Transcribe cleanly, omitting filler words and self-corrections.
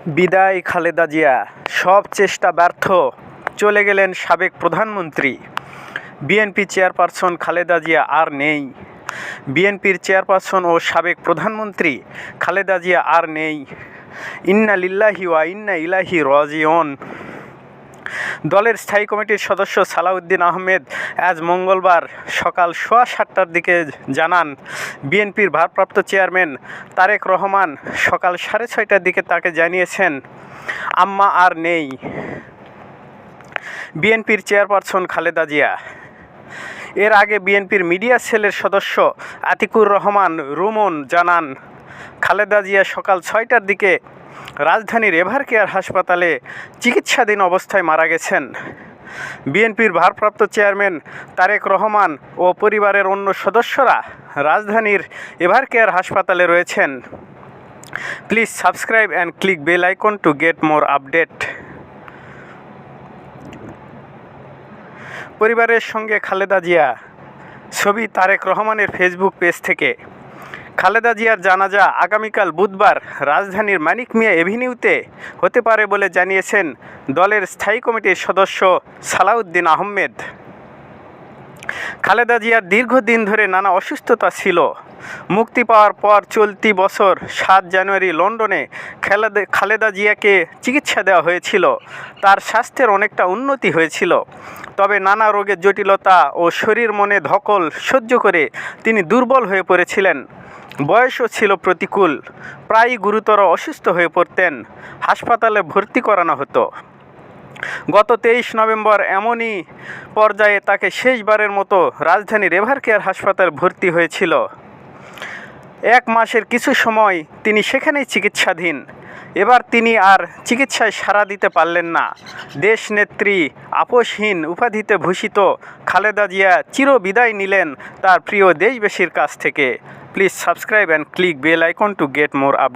বিদায় খালেদা জিয়া, সব চেষ্টা ব্যর্থ, চলে গেলেন সাবেক প্রধানমন্ত্রী। বিএনপি চেয়ারপারসন খালেদা জিয়া আর নেই। বিএনপির চেয়ারপারসন ও সাবেক প্রধানমন্ত্রী খালেদা জিয়া আর নেই। ইন্না লিল্লাহি ওয়া ইন্না ইলাইহি রাজিউন। দলের স্থায়ী কমিটির সদস্য সালাউদ্দিন আহমেদ আজ মঙ্গলবার সকাল 7:15টার দিকে জানান, বিএনপির ভারপ্রাপ্ত চেয়ারম্যান তারেক রহমান সকাল 6:30টার দিকে তাকে জানিয়েছেন, আম্মা আর নেই। বিএনপির চেয়ারপারসন খালেদা জিয়া। এর আগে বিএনপির মিডিয়া সেলের সদস্য আতিকুর রহমান রুমন জানান, খালেদা জিয়া সকাল 6টার দিকে রাজধানীর এভারকেয়ার হাসপাতালে চিকিৎসাধীন অবস্থায় মারা গেছেন। বিএনপির ভারপ্রাপ্ত চেয়ারম্যান তারেক রহমান ও পরিবারের অন্য সদস্যরা রাজধানীর এভারকেয়ার হাসপাতালে রয়েছেন। Please subscribe and click bell icon to get more update. পরিবারের সঙ্গে খালেদা জিয়া। ছবি তারেক রহমানের ফেসবুক পেজ থেকে। খালেদা জিয়ার জানাজা আগামীকাল বুধবার রাজধানীর মানিক মিয়া এভিনিউতে হতে পারে বলে জানিয়েছেন দলের স্থায়ী কমিটির সদস্য সালাউদ্দিন আহমেদ। খালেদা জিয়ার দীর্ঘদিন ধরে নানা অসুস্থতা ছিল। মুক্তি পাওয়ার পর চলতি বছর 7 জানুয়ারি লন্ডনে খালেদা জিয়াকে চিকিৎসা দেওয়া হয়েছিল। তার স্বাস্থ্যের অনেকটা উন্নতি হয়েছিল, তবে নানা রোগের জটিলতা ও শরীর মনে ধকল সহ্য করে তিনি দুর্বল হয়ে পড়েছিলেন। বয়সও ছিল প্রতিকূল, প্রায়ই গুরুতর অসুস্থ হয়ে পড়তেন। হাসপাতালে ভর্তি করানো হতো। গত 23 নভেম্বর এমনই পর্যায়ে তাকে শেষবারের মতো রাজধানীর এভারকেয়ার হাসপাতালে ভর্তি হয়েছিল। 1 মাসের কিছু সময় তিনি সেখানেই চিকিৎসাধীন। এবার তিনি আর চিকিৎসায় সাড়া দিতে পারলেন না। দেশনেত্রী আপসহীন উপাধিতে ভূষিত খালেদা জিয়া চিরবিদায় নিলেন তার প্রিয় দেশবাসীর কাছ থেকে। Please subscribe and click bell icon to get more update.